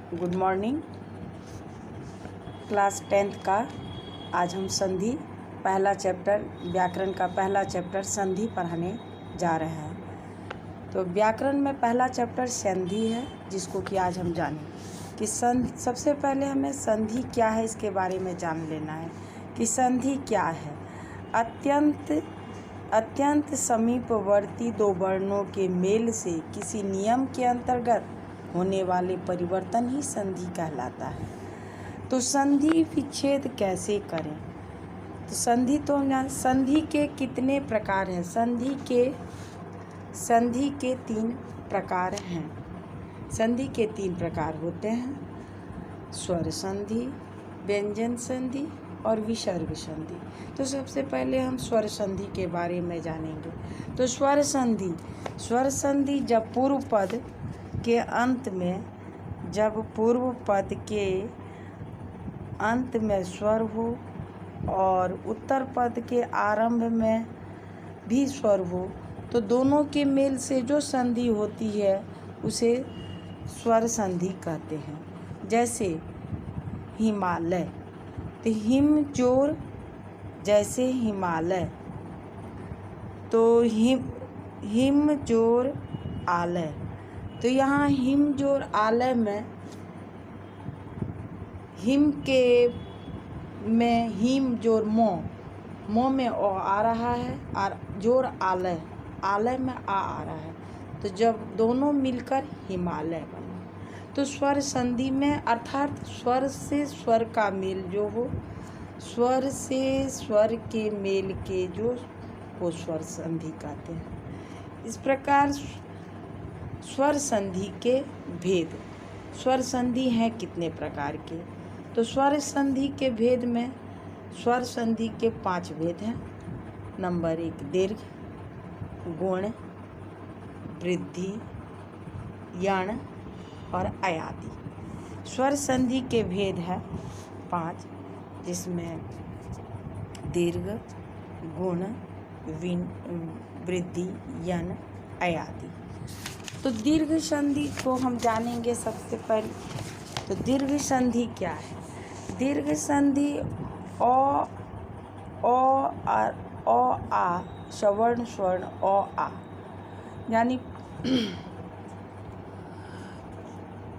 Good morning. Class 10th का आज हम संधि पहला चैप्टर व्याकरण का पहला चैप्टर संधि पढ़ाने जा रहे हैं। तो व्याकरण में पहला चैप्टर संधि है, जिसको कि आज हम जानें कि सबसे पहले हमें संधि क्या है इसके बारे में जान लेना है कि संधि क्या है। अत्यंत समीपवर्ती दो वर्णों के मेल से किसी नियम के अंतर्गत होने वाले परिवर्तन ही संधि कहलाता है। तो संधि विच्छेद कैसे करें? तो संधि के कितने प्रकार हैं? संधि के 3 प्रकार हैं। संधि के 3 प्रकार होते हैं: स्वर संधि, व्यंजन संधि और विसर्ग संधि। तो सबसे पहले हम स्वर संधि के बारे में जानेंगे। तो स्वर संधि जब पूर्व पद के अंत में स्वर हो और उत्तर पद के आरंभ में भी स्वर हो, तो दोनों के मेल से जो संधि होती है उसे स्वर संधि कहते हैं। जैसे हिमालय, तो हिम जोर जैसे हिमालय, तो हिम जोर आलय। तो यहाँ हिम जोर आलय में हिम जोर मो में ओ आ रहा है और जोर आलय में आ रहा है। तो जब दोनों मिलकर हिमालय बना, तो स्वर संधि में अर्थात स्वर से स्वर का मेल जो हो, स्वर से स्वर के मेल के जो को स्वर संधि कहते हैं। इस प्रकार स्वर संधि के भेद। स्वर संधि हैं कितने प्रकार के? तो स्वर संधि के भेद में स्वर संधि के 5 भेद हैं। नंबर 1 दीर्घ, गुण, वृद्धि, यण और अयादि। स्वर संधि के भेद है 5, जिसमें दीर्घ, गुण, वृद्धि, यण, अयादि। तो दीर्घ संधि को हम जानेंगे सबसे पहले। तो दीर्घ संधि क्या है? दीर्घ संधि ओ आ सवर्ण स्वर्ण ओ आ, यानी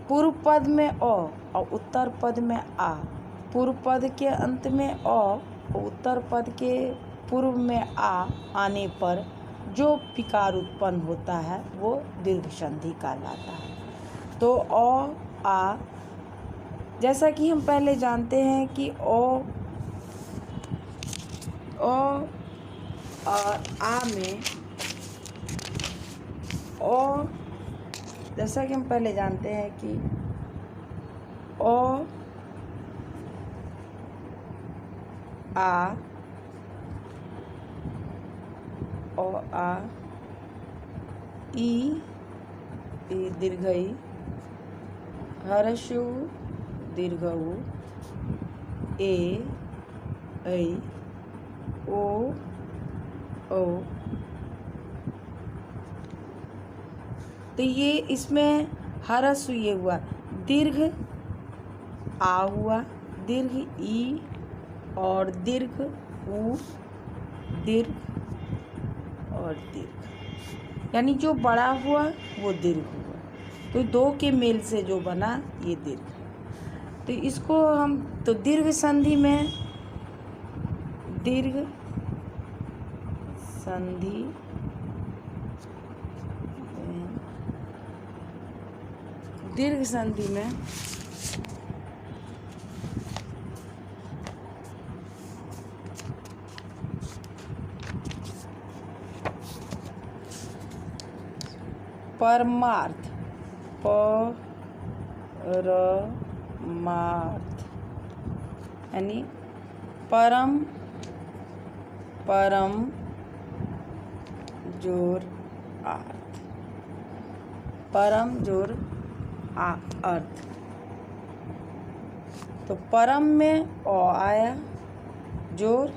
पूर्व पद में ओ और उत्तर पद में आ। पूर्व पद के अंत में ओ और उत्तर पद के पूर्व में आ आने पर जो विकार उत्पन्न होता है वो दीर्घ संधि कहलाता है। तो ओ आ, जैसा कि हम पहले जानते हैं कि ओ और आ में जैसा कि हम पहले जानते हैं कि ओ आ ई दीर्घ ई, हर्षु दीर्घ उ, ए ऐ, ओ तो ये इसमें हर्ष ये हुआ, दीर्घ आ हुआ, दीर्घ ई और दीर्घ उ, दीर्घ और दीर्घ, यानी जो बड़ा हुआ वो दीर्घ हुआ। तो 2 के मेल से जो बना ये दीर्घ। तो इसको हम दीर्घ संधि में परमार्थ यानी परम जोर अर्थ, परम जोर अर्थ। तो परम में ओ आया, जोर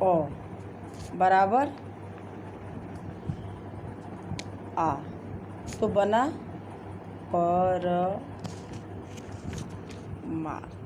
ओ बराबर आ, तो बना पर समार्थ।